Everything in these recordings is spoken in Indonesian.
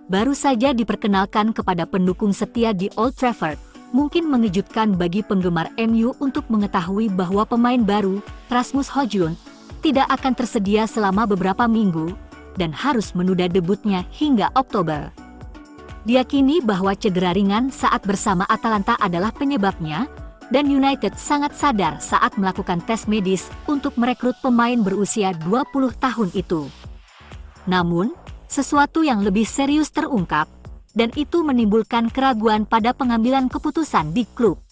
baru saja diperkenalkan kepada pendukung setia di Old Trafford, mungkin mengejutkan bagi penggemar MU untuk mengetahui bahwa pemain baru, Rasmus Højlund, tidak akan tersedia selama beberapa minggu dan harus menunda debutnya hingga Oktober. Diyakini bahwa cedera ringan saat bersama Atalanta adalah penyebabnya, dan United sangat sadar saat melakukan tes medis untuk merekrut pemain berusia 20 tahun itu. Namun, sesuatu yang lebih serius terungkap, dan itu menimbulkan keraguan pada pengambilan keputusan di klub.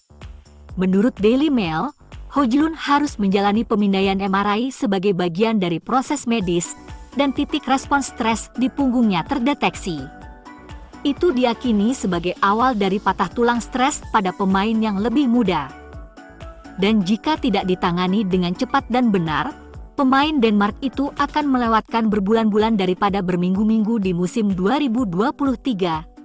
Menurut Daily Mail, Højlund harus menjalani pemindaian MRI sebagai bagian dari proses medis, dan titik respons stres di punggungnya terdeteksi. Itu diyakini sebagai awal dari patah tulang stres pada pemain yang lebih muda. Dan jika tidak ditangani dengan cepat dan benar, pemain Denmark itu akan melewatkan berbulan-bulan daripada berminggu-minggu di musim 2023-2024.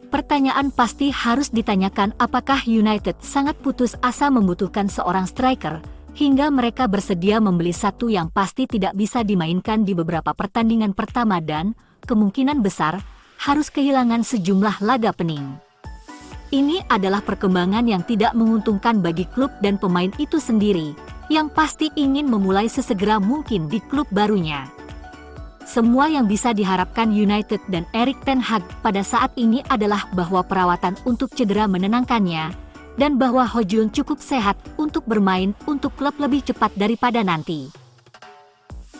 Pertanyaan pasti harus ditanyakan, apakah United sangat putus asa membutuhkan seorang striker, hingga mereka bersedia membeli satu yang pasti tidak bisa dimainkan di beberapa pertandingan pertama dan, kemungkinan besar, harus kehilangan sejumlah laga pening. Ini adalah perkembangan yang tidak menguntungkan bagi klub dan pemain itu sendiri, yang pasti ingin memulai sesegera mungkin di klub barunya. Semua yang bisa diharapkan United dan Erik ten Hag pada saat ini adalah bahwa perawatan untuk cedera menenangkannya, dan bahwa Højlund cukup sehat untuk bermain untuk klub lebih cepat daripada nanti.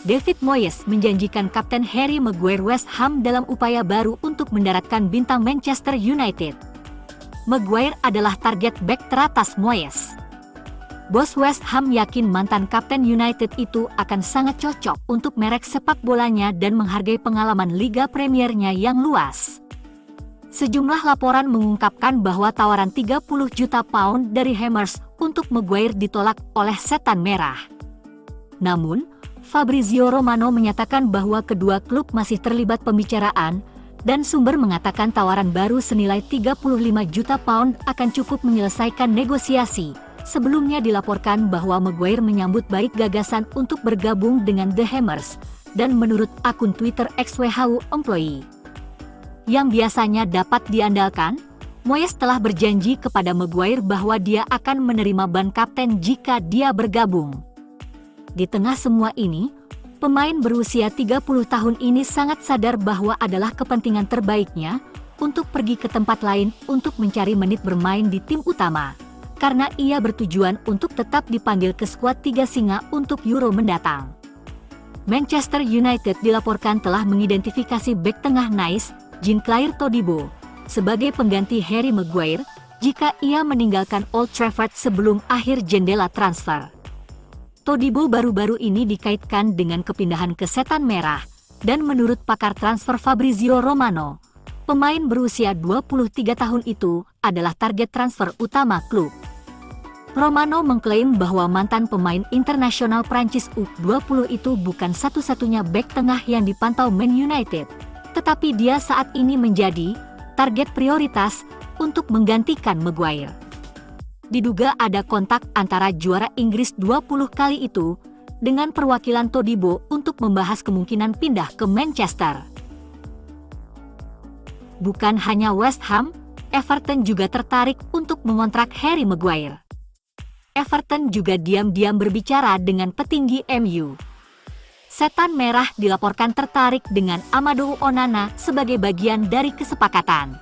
David Moyes menjanjikan Kapten Harry Maguire West Ham dalam upaya baru untuk mendaratkan bintang Manchester United. Maguire adalah target bek teratas Moyes. Bos West Ham yakin mantan Kapten United itu akan sangat cocok untuk merek sepak bolanya dan menghargai pengalaman Liga Premiernya yang luas. Sejumlah laporan mengungkapkan bahwa tawaran 30 juta pound dari Hammers untuk Maguire ditolak oleh Setan Merah. Namun, Fabrizio Romano menyatakan bahwa kedua klub masih terlibat pembicaraan, dan sumber mengatakan tawaran baru senilai 35 juta pound akan cukup menyelesaikan negosiasi. Sebelumnya dilaporkan bahwa Maguire menyambut baik gagasan untuk bergabung dengan The Hammers, dan menurut akun Twitter XWHU Employee, yang biasanya dapat diandalkan, Moyes telah berjanji kepada Maguire bahwa dia akan menerima ban kapten jika dia bergabung. Di tengah semua ini, pemain berusia 30 tahun ini sangat sadar bahwa adalah kepentingan terbaiknya untuk pergi ke tempat lain untuk mencari menit bermain di tim utama, karena ia bertujuan untuk tetap dipanggil ke skuad Tiga Singa untuk Euro mendatang. Manchester United dilaporkan telah mengidentifikasi bek tengah Nice, Jean-Claire Todibo, sebagai pengganti Harry Maguire jika ia meninggalkan Old Trafford sebelum akhir jendela transfer. Todibo baru-baru ini dikaitkan dengan kepindahan ke Setan Merah, dan menurut pakar transfer Fabrizio Romano, pemain berusia 23 tahun itu adalah target transfer utama klub. Romano mengklaim bahwa mantan pemain internasional Prancis U20 itu bukan satu-satunya bek tengah yang dipantau Man United, tetapi dia saat ini menjadi target prioritas untuk menggantikan Maguire. Diduga ada kontak antara juara Inggris 20 kali itu dengan perwakilan Todibo untuk membahas kemungkinan pindah ke Manchester. Bukan hanya West Ham, Everton juga tertarik untuk mengontrak Harry Maguire. Everton juga diam-diam berbicara dengan petinggi MU. Setan Merah dilaporkan tertarik dengan Amadou Onana sebagai bagian dari kesepakatan.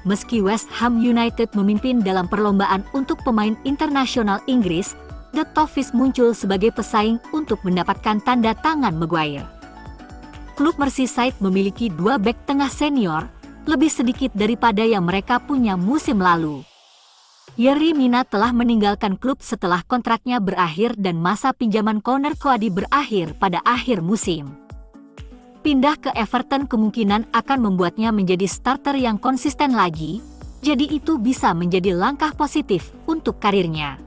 Meski West Ham United memimpin dalam perlombaan untuk pemain internasional Inggris, The Toffees muncul sebagai pesaing untuk mendapatkan tanda tangan Maguire. Klub Merseyside memiliki 2 bek tengah senior, lebih sedikit daripada yang mereka punya musim lalu. Yerry Mina telah meninggalkan klub setelah kontraknya berakhir dan masa pinjaman Conor Coady berakhir pada akhir musim. Pindah ke Everton kemungkinan akan membuatnya menjadi starter yang konsisten lagi, jadi itu bisa menjadi langkah positif untuk karirnya.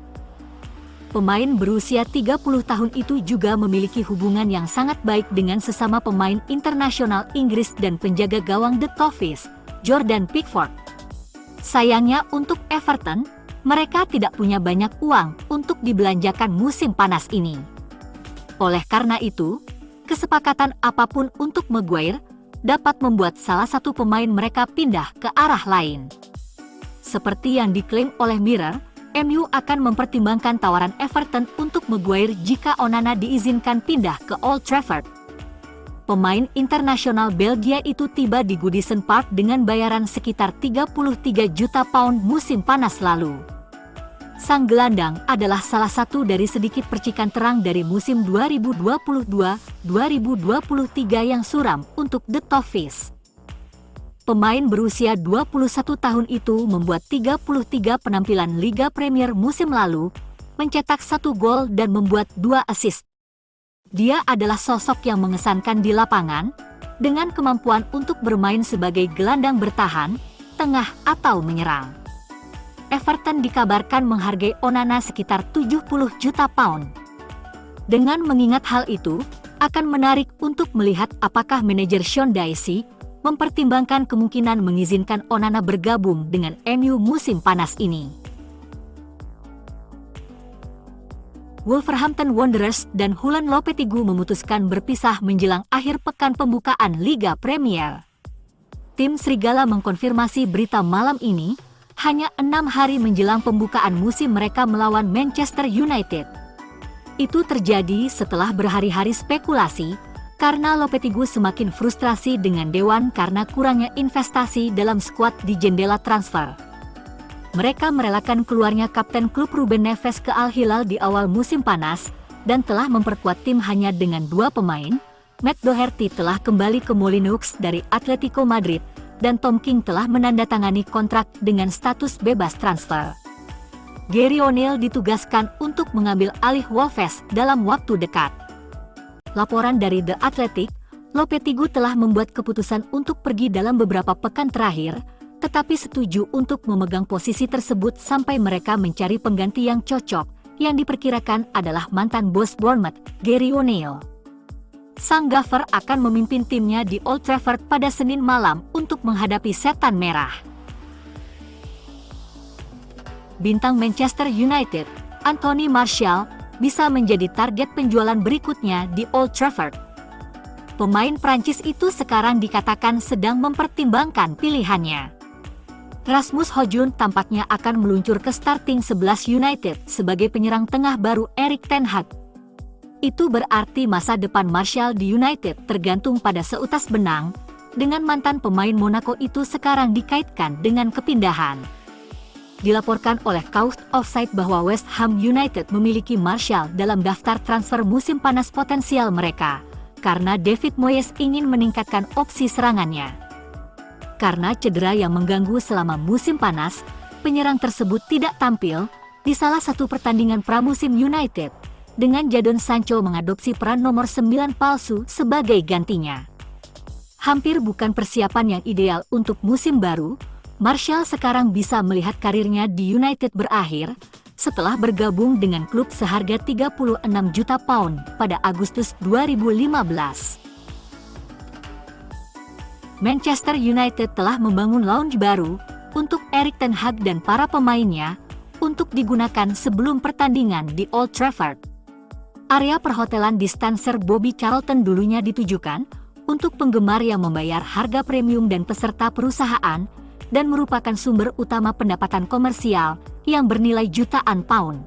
Pemain berusia 30 tahun itu juga memiliki hubungan yang sangat baik dengan sesama pemain internasional Inggris dan penjaga gawang The Toffees, Jordan Pickford. Sayangnya untuk Everton, mereka tidak punya banyak uang untuk dibelanjakan musim panas ini. Oleh karena itu, kesepakatan apapun untuk Maguire dapat membuat salah satu pemain mereka pindah ke arah lain. Seperti yang diklaim oleh Mirror, MU akan mempertimbangkan tawaran Everton untuk Maguire jika Onana diizinkan pindah ke Old Trafford. Pemain internasional Belgia itu tiba di Goodison Park dengan bayaran sekitar 33 juta pound musim panas lalu. Sang gelandang adalah salah satu dari sedikit percikan terang dari musim 2022-2023 yang suram untuk The Toffees. Pemain berusia 21 tahun itu membuat 33 penampilan Liga Premier musim lalu, mencetak 1 gol dan membuat 2 assist. Dia adalah sosok yang mengesankan di lapangan, dengan kemampuan untuk bermain sebagai gelandang bertahan, tengah atau menyerang. Everton dikabarkan menghargai Onana sekitar 70 juta pound. Dengan mengingat hal itu, akan menarik untuk melihat apakah manajer Sean Dyche mempertimbangkan kemungkinan mengizinkan Onana bergabung dengan MU musim panas ini. Wolverhampton Wanderers dan Julen Lopetegui memutuskan berpisah menjelang akhir pekan pembukaan Liga Premier. Tim Serigala mengkonfirmasi berita malam ini, hanya 6 hari menjelang pembukaan musim mereka melawan Manchester United. Itu terjadi setelah berhari-hari spekulasi, karena Lopetegui semakin frustrasi dengan Dewan karena kurangnya investasi dalam skuad di jendela transfer. Mereka merelakan keluarnya kapten klub Ruben Neves ke Al Hilal di awal musim panas, dan telah memperkuat tim hanya dengan 2 pemain. Matt Doherty telah kembali ke Molineux dari Atletico Madrid, dan Tom King telah menandatangani kontrak dengan status bebas transfer. Gary O'Neil ditugaskan untuk mengambil alih Wolves dalam waktu dekat. Laporan dari The Athletic, Lopetegui telah membuat keputusan untuk pergi dalam beberapa pekan terakhir, tetapi setuju untuk memegang posisi tersebut sampai mereka mencari pengganti yang cocok, yang diperkirakan adalah mantan bos Bournemouth, Gary O'Neil. Sang Gaffer akan memimpin timnya di Old Trafford pada Senin malam untuk menghadapi Setan Merah. Bintang Manchester United, Anthony Martial, bisa menjadi target penjualan berikutnya di Old Trafford. Pemain Prancis itu sekarang dikatakan sedang mempertimbangkan pilihannya. Rasmus Højlund tampaknya akan meluncur ke starting 11 United sebagai penyerang tengah baru Erik ten Hag. Itu berarti masa depan Martial di United tergantung pada seutas benang, dengan mantan pemain Monaco itu sekarang dikaitkan dengan kepindahan. Dilaporkan oleh Couch Offside bahwa West Ham United memiliki Martial dalam daftar transfer musim panas potensial mereka, karena David Moyes ingin meningkatkan opsi serangannya. Karena cedera yang mengganggu selama musim panas, penyerang tersebut tidak tampil di salah satu pertandingan pramusim United, dengan Jadon Sancho mengadopsi peran nomor 9 palsu sebagai gantinya. Hampir bukan persiapan yang ideal untuk musim baru, Martial sekarang bisa melihat karirnya di United berakhir setelah bergabung dengan klub seharga 36 juta pound pada Agustus 2015. Manchester United telah membangun lounge baru untuk Erik ten Hag dan para pemainnya untuk digunakan sebelum pertandingan di Old Trafford. Area perhotelan di Stanser Bobby Charlton dulunya ditujukan untuk penggemar yang membayar harga premium dan peserta perusahaan, dan merupakan sumber utama pendapatan komersial yang bernilai jutaan pound.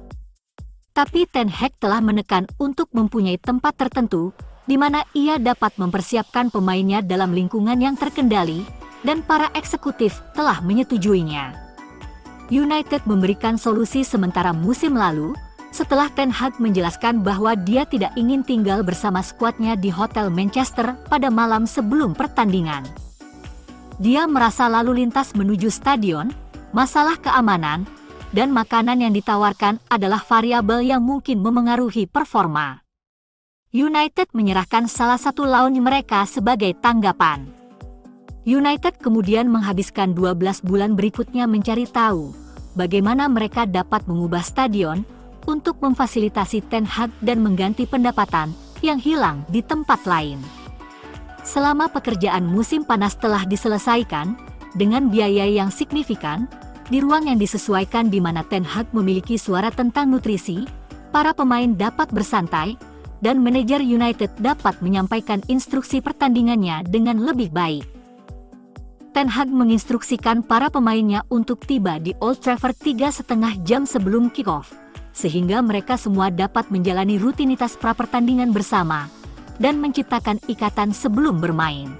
Tapi Ten Hag telah menekan untuk mempunyai tempat tertentu di mana ia dapat mempersiapkan pemainnya dalam lingkungan yang terkendali, dan para eksekutif telah menyetujuinya. United memberikan solusi sementara musim lalu, setelah Ten Hag menjelaskan bahwa dia tidak ingin tinggal bersama skuadnya di Hotel Manchester pada malam sebelum pertandingan. Dia merasa lalu lintas menuju stadion, masalah keamanan, dan makanan yang ditawarkan adalah variabel yang mungkin memengaruhi performa. United menyerahkan salah satu lounge mereka sebagai tanggapan. United kemudian menghabiskan 12 bulan berikutnya mencari tahu bagaimana mereka dapat mengubah stadion untuk memfasilitasi Ten Hag dan mengganti pendapatan yang hilang di tempat lain. Selama pekerjaan musim panas telah diselesaikan, dengan biaya yang signifikan, di ruang yang disesuaikan di mana Ten Hag memiliki suara tentang nutrisi, para pemain dapat bersantai, dan manajer United dapat menyampaikan instruksi pertandingannya dengan lebih baik. Ten Hag menginstruksikan para pemainnya untuk tiba di Old Trafford 3,5 jam sebelum kick-off, sehingga mereka semua dapat menjalani rutinitas pra-pertandingan bersama dan menciptakan ikatan sebelum bermain.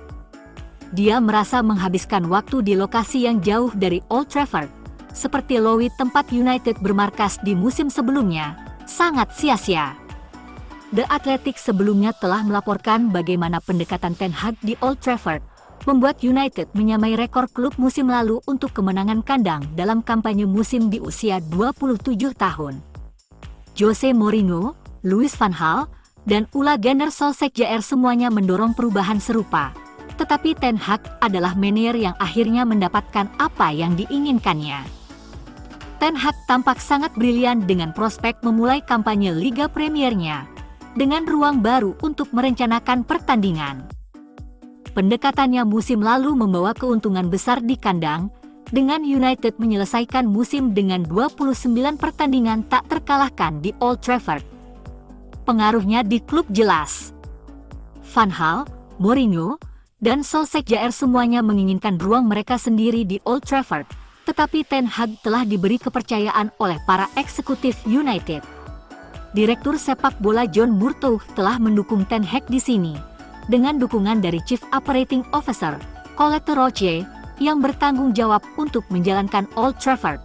Dia merasa menghabiskan waktu di lokasi yang jauh dari Old Trafford, seperti Lowy tempat United bermarkas di musim sebelumnya, sangat sia-sia. The Athletic sebelumnya telah melaporkan bagaimana pendekatan Ten Hag di Old Trafford membuat United menyamai rekor klub musim lalu untuk kemenangan kandang dalam kampanye musim di usia 27 tahun. Jose Mourinho, Louis van Gaal, dan Ole Gunnar Solskjaer semuanya mendorong perubahan serupa, tetapi Ten Hag adalah manajer yang akhirnya mendapatkan apa yang diinginkannya. Ten Hag tampak sangat brilian dengan prospek memulai kampanye Liga Premiernya dengan ruang baru untuk merencanakan pertandingan. Pendekatannya musim lalu membawa keuntungan besar di kandang, dengan United menyelesaikan musim dengan 29 pertandingan tak terkalahkan di Old Trafford. Pengaruhnya di klub jelas. Van Gaal, Mourinho, dan Solskjaer semuanya menginginkan ruang mereka sendiri di Old Trafford, tetapi Ten Hag telah diberi kepercayaan oleh para eksekutif United. Direktur sepak bola John Murtough telah mendukung Ten Hag di sini, dengan dukungan dari Chief Operating Officer, Colette Roche, yang bertanggung jawab untuk menjalankan Old Trafford.